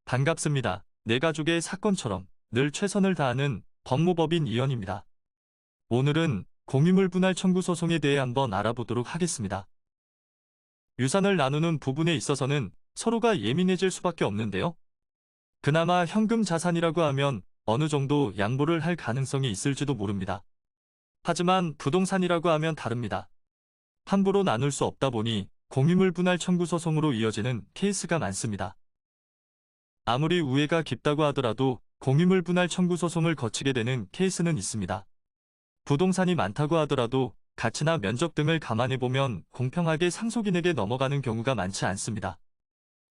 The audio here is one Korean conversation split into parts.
반갑습니다. 내 가족의 사건처럼 늘 최선을 다하는 법무법인 이현입니다. 오늘은 공유물 분할 청구 소송에 대해 한번 알아보도록 하겠습니다. 유산을 나누는 부분에 있어서는 서로가 예민해질 수밖에 없는데요. 그나마 현금 자산이라고 하면 어느 정도 양보를 할 가능성이 있을지도 모릅니다. 하지만 부동산이라고 하면 다릅니다. 함부로 나눌 수 없다 보니 공유물 분할 청구 소송으로 이어지는 케이스가 많습니다. 아무리 우애가 깊다고 하더라도 공유물 분할 청구 소송을 거치게 되는 케이스는 있습니다. 부동산이 많다고 하더라도 가치나 면적 등을 감안해보면 공평하게 상속인에게 넘어가는 경우가 많지 않습니다.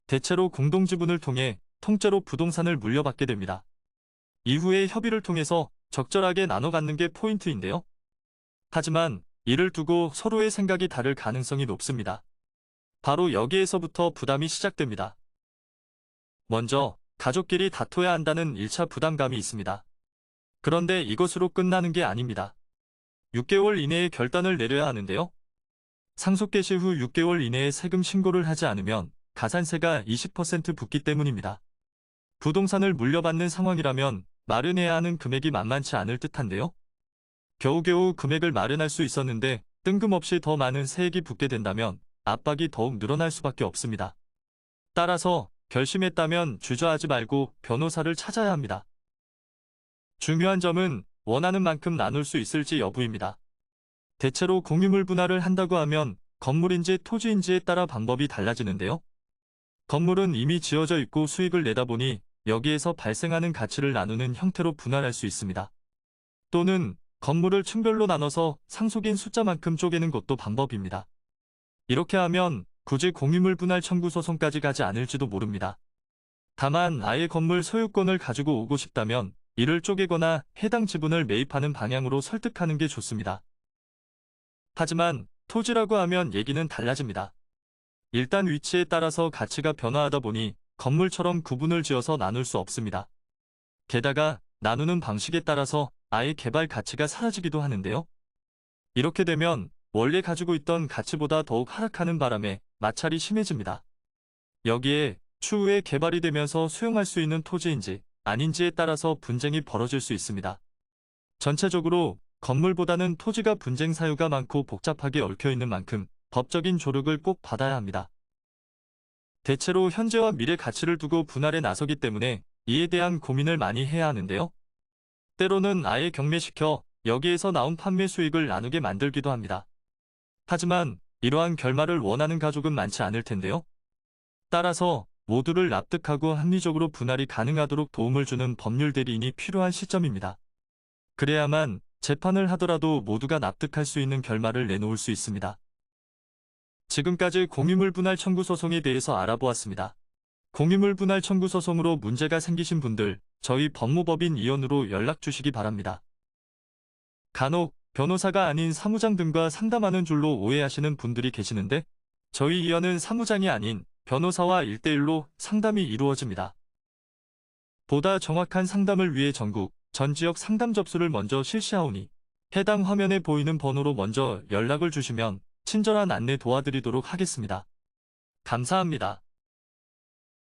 대체로 공동지분을 통해 통째로 부동산을 물려받게 됩니다. 이후에 협의를 통해서 적절하게 나눠 갖는 게 포인트인데요. 하지만 이를 두고 서로의 생각이 다를 가능성이 높습니다. 바로 여기에서부터 부담이 시작됩니다. 먼저 가족끼리 다퉈야 한다는 1차 부담감이 있습니다. 그런데 이것으로 끝나는 게 아닙니다. 6개월 이내에 결단을 내려야 하는데요. 상속 개시 후 6개월 이내에 세금 신고를 하지 않으면 가산세가 20% 붙기 때문입니다. 부동산을 물려받는 상황이라면 마련해야 하는 금액이 만만치 않을 듯한데요. 겨우겨우 금액을 마련할 수 있었는데 뜬금없이 더 많은 세액이 붙게 된다면 압박이 더욱 늘어날 수밖에 없습니다. 따라서 결심했다면 주저하지 말고 변호사를 찾아야 합니다. 중요한 점은 원하는 만큼 나눌 수 있을지 여부입니다. 대체로 공유물 분할을 한다고 하면 건물인지 토지인지에 따라 방법이 달라지는데요. 건물은 이미 지어져 있고 수익을 내다 보니 여기에서 발생하는 가치를 나누는 형태로 분할할 수 있습니다. 또는 건물을 층별로 나눠서 상속인 숫자만큼 쪼개는 것도 방법입니다. 이렇게 하면 굳이 공유물 분할 청구 소송까지 가지 않을지도 모릅니다. 다만 아예 건물 소유권을 가지고 오고 싶다면 이를 쪼개거나 해당 지분을 매입하는 방향으로 설득하는 게 좋습니다. 하지만 토지라고 하면 얘기는 달라집니다. 일단 위치에 따라서 가치가 변화하다 보니 건물처럼 구분을 지어서 나눌 수 없습니다. 게다가 나누는 방식에 따라서 아예 개발 가치가 사라지기도 하는데요. 이렇게 되면 원래 가지고 있던 가치보다 더욱 하락하는 바람에 마찰이 심해집니다. 여기에 추후에 개발이 되면서 수용할 수 있는 토지인지 아닌지에 따라서 분쟁이 벌어질 수 있습니다. 전체적으로 건물보다는 토지가 분쟁 사유가 많고 복잡하게 얽혀있는 만큼 법적인 조력을 꼭 받아야 합니다. 대체로 현재와 미래 가치를 두고 분할에 나서기 때문에 이에 대한 고민을 많이 해야 하는데요. 때로는 아예 경매시켜 여기에서 나온 판매 수익을 나누게 만들기도 합니다. 하지만 이러한 결말을 원하는 가족은 많지 않을 텐데요. 따라서 모두를 납득하고 합리적으로 분할이 가능하도록 도움을 주는 법률 대리인이 필요한 시점입니다. 그래야만 재판을 하더라도 모두가 납득할 수 있는 결말을 내놓을 수 있습니다. 지금까지 공유물 분할 청구 소송에 대해서 알아보았습니다. 공유물 분할 청구 소송으로 문제가 생기신 분들, 저희 법무법인 이현으로 연락 주시기 바랍니다. 간혹 변호사가 아닌 사무장 등과 상담하는 줄로 오해하시는 분들이 계시는데 저희 이현은 사무장이 아닌 변호사와 1대1로 상담이 이루어집니다. 보다 정확한 상담을 위해 전국, 전 지역 상담 접수를 먼저 실시하오니 해당 화면에 보이는 번호로 먼저 연락을 주시면 친절한 안내 도와드리도록 하겠습니다. 감사합니다.